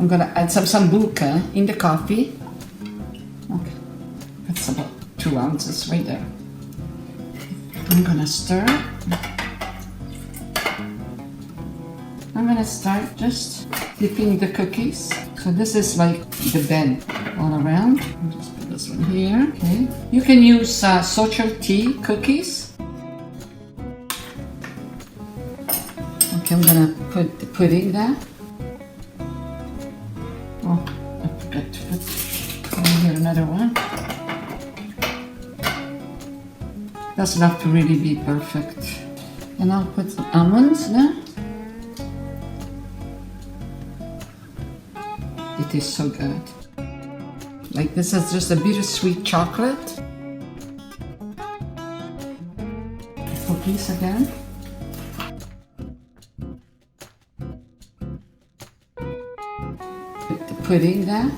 I'm gonna add some Sambuca in the coffee. Okay, that's about 2 ounces right there. I'm gonna stir. I'm gonna start just dipping the cookies. So this is like the bed all around. I'll just put this one here. Okay. You can use social tea cookies. Okay, I'm gonna put the pudding there. Oh, I forgot to put here another one. Doesn't have to really be perfect. And I'll put some almonds there. It is so good. Like this is just a bittersweet chocolate. Cookies again. Put the pudding there.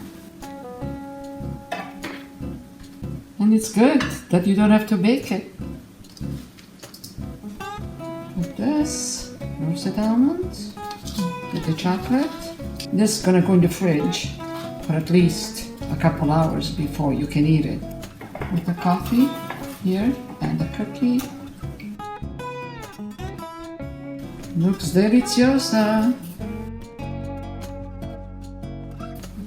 And it's good that you don't have to bake it. Put this, roasted almonds, put the chocolate. This is gonna go in the fridge for at least a couple hours before you can eat it. With the coffee here and the cookie. Looks deliciosa.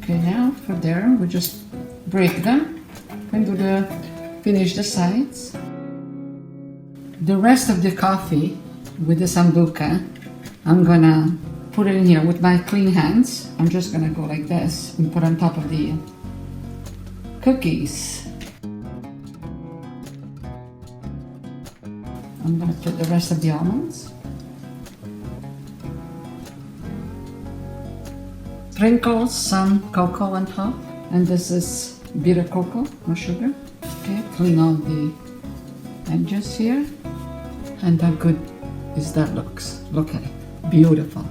Okay, now for there, we just break them and finish the sides. The rest of the coffee with the Sambuca, I'm gonna put it in here with my clean hands. I'm just gonna go like this and put on top of the cookies. I'm gonna put the rest of the almonds. Sprinkle some cocoa on top, and this is bitter cocoa, no sugar. Okay, clean all the edges here, and how good is that looks. Look at it, beautiful.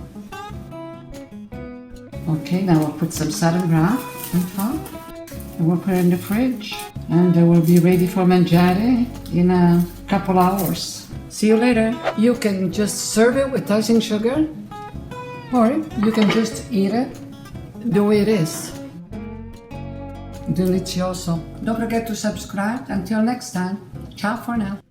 Okay, now we'll put some satin wrap on top, and we'll put it in the fridge, and it will be ready for mangiare in a couple hours. See you later. You can just serve it with icing sugar, or you can just eat it the way it is. Delicioso. Don't forget to subscribe. Until next time, ciao for now.